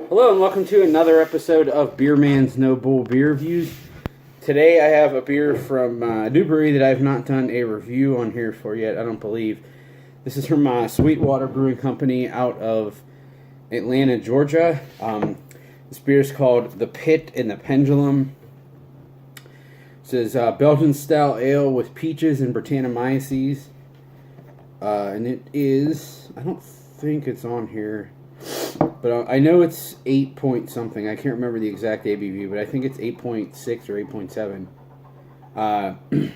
Hello and welcome to another episode of Beer Man's No Bull Beer Reviews. Today I have a beer from New Brewery that I have not done a review on here for yet, I don't believe. This is from Sweetwater Brewing Company out of Atlanta, Georgia. This beer is called The Pit and the Pendulum. It says Belgian-style ale with peaches and Brettanomyces. And it is, I don't think it's on here, but I know it's 8 point something. I can't remember the exact ABV, but I think it's 8.6 or 8.7.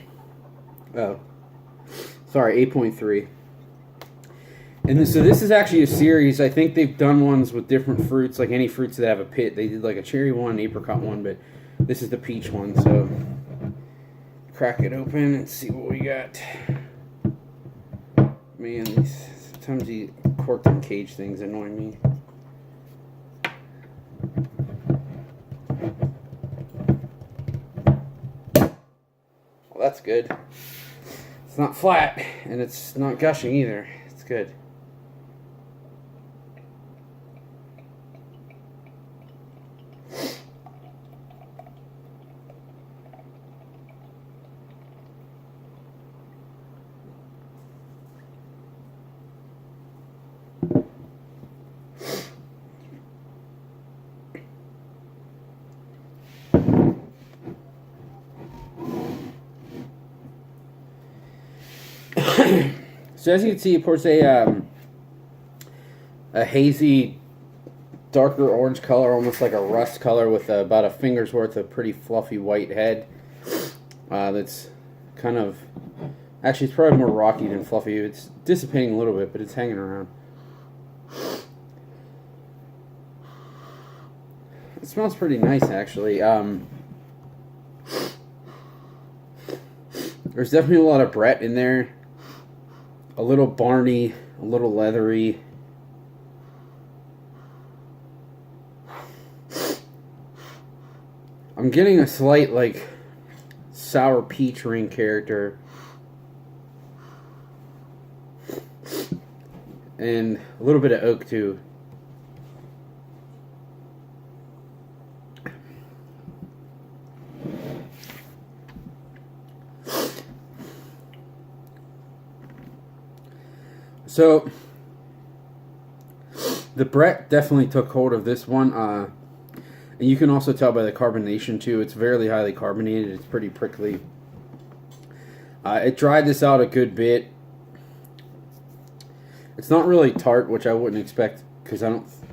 Oh, sorry, 8.3. And so this is actually a series. I think they've done ones with different fruits, like any fruits that have a pit. They did like a cherry one, an apricot one, but this is the peach one. So crack it open and see what we got. Man, sometimes these corked and cage things annoy me. Well, that's good. It's not flat, and it's not gushing either. It's good. So as you can see, it pours a hazy, darker orange color, almost like a rust color, with about a finger's worth of pretty fluffy white head. That's kind of, actually it's probably more rocky than fluffy. It's dissipating a little bit, but it's hanging around. It smells pretty nice, actually. There's definitely a lot of Brett in there. A little Barney, a little leathery. I'm getting a slight, like, sour peach ring character. And a little bit of oak, too. So, the Brett definitely took hold of this one. And you can also tell by the carbonation, too. It's very highly carbonated. It's pretty prickly. It dried this out a good bit. It's not really tart, which I wouldn't expect, because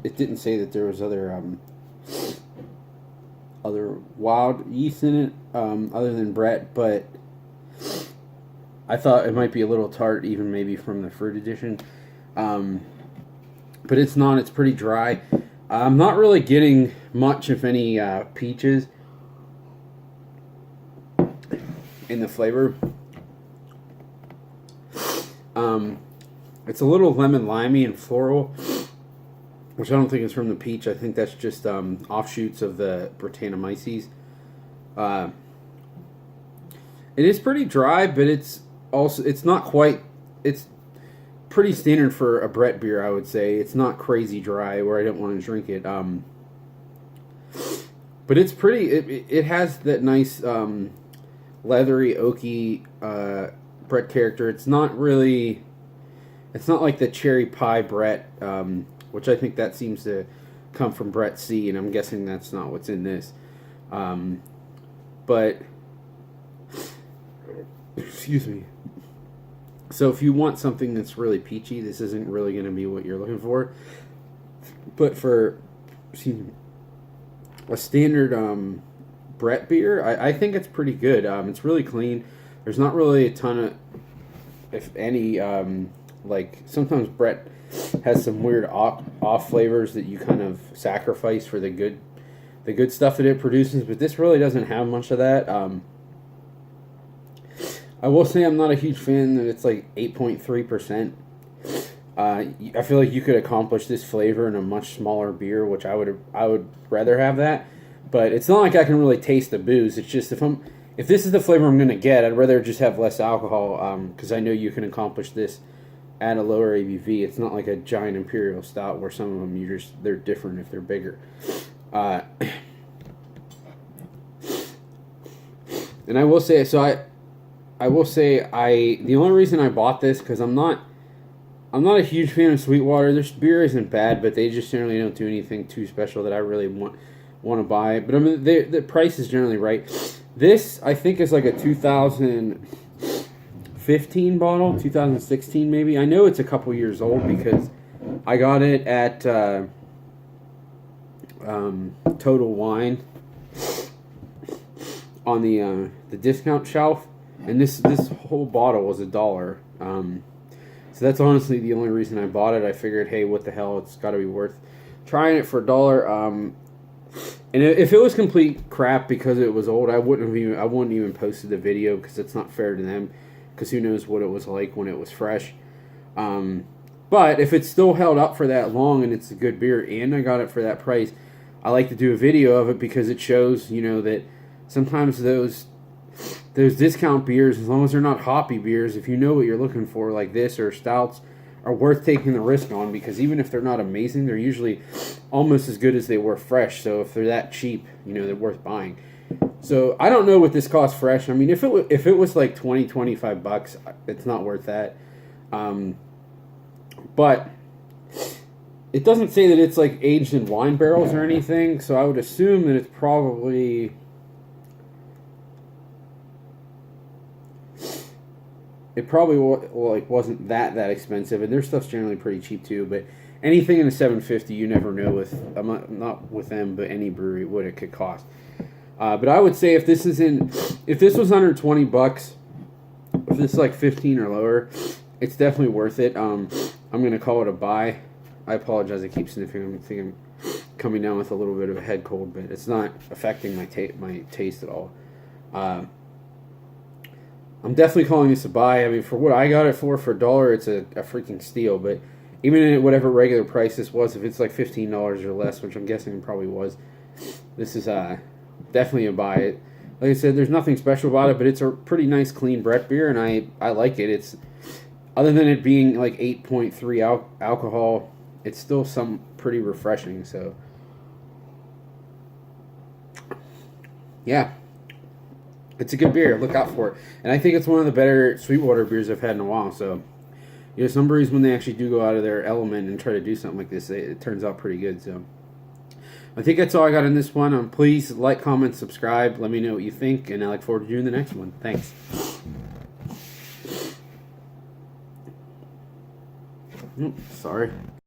it didn't say that there was other wild yeast in it, other than Brett, but I thought it might be a little tart, even maybe from the fruit addition. But it's not. It's pretty dry. I'm not really getting much, if any, peaches in the flavor. It's a little lemon-limey and floral, which I don't think is from the peach. I think that's just offshoots of the Brettanomyces. It is pretty dry, but it's not quite. It's pretty standard for a Brett beer, I would say. It's not crazy dry where I don't want to drink it. But it's pretty. It has that nice leathery, oaky Brett character. It's not really. It's not like the cherry pie Brett, which I think that seems to come from Brett C, and I'm guessing that's not what's in this. But excuse me. So if you want something that's really peachy, this isn't really going to be what you're looking for. But for a standard Brett beer, I think it's pretty good. It's really clean. There's not really a ton of, if any, like sometimes Brett has some weird off flavors that you kind of sacrifice for the good stuff that it produces. But this really doesn't have much of that. I will say I'm not a huge fan that it's like 8.3%. I feel like you could accomplish this flavor in a much smaller beer, which I would rather have that. But it's not like I can really taste the booze. It's just if this is the flavor I'm going to get, I'd rather just have less alcohol, because I know you can accomplish this at a lower ABV. It's not like a giant imperial stout where some of them they're different if they're bigger. And I will say, the only reason I bought this, because I'm not a huge fan of Sweetwater. Their beer isn't bad, but they just generally don't do anything too special that I really want to buy. But I mean, the price is generally right. This, I think, is like a 2015 bottle, 2016 maybe. I know it's a couple years old because I got it at Total Wine on the discount shelf, and this whole bottle was $1. So that's honestly the only reason I bought it. I figured, hey, what the hell? It's got to be worth trying it for $1. And if it was complete crap because it was old, I wouldn't even posted the video because it's not fair to them. Because who knows what it was like when it was fresh. But if it's still held up for that long and it's a good beer and I got it for that price, I like to do a video of it because it shows, that sometimes those discount beers, as long as they're not hoppy beers, if you know what you're looking for, like this or stouts, are worth taking the risk on, because even if they're not amazing, they're usually almost as good as they were fresh. So if they're that cheap, they're worth buying. So I don't know what this costs fresh. I mean, if it was like $20-25, it's not worth that. But it doesn't say that it's like aged in wine barrels or anything, so I would assume that it's probably... It probably wasn't that expensive, and their stuff's generally pretty cheap too. But anything in the 750, you never know with not with them, but any brewery what it could cost. But I would say if this was under $20, if this is like 15 or lower, it's definitely worth it. I'm gonna call it a buy. I apologize, I keep sniffing. I think I'm coming down with a little bit of a head cold, but it's not affecting my taste at all. I'm definitely calling this a buy. I mean, for what I got it for $1, it's a freaking steal. But even at whatever regular price this was, if it's like $15 or less, which I'm guessing it probably was, this is definitely a buy. Like I said, there's nothing special about it, but it's a pretty nice, clean Brett beer, and I like it. It's, other than it being like 8.3 alcohol, it's still some pretty refreshing. So, yeah. It's a good beer. Look out for it. And I think it's one of the better Sweetwater beers I've had in a while. So, some breweries, when they actually do go out of their element and try to do something like this, it turns out pretty good. So, I think that's all I got in this one. Please like, comment, subscribe. Let me know what you think. And I look forward to doing the next one. Thanks. Sorry.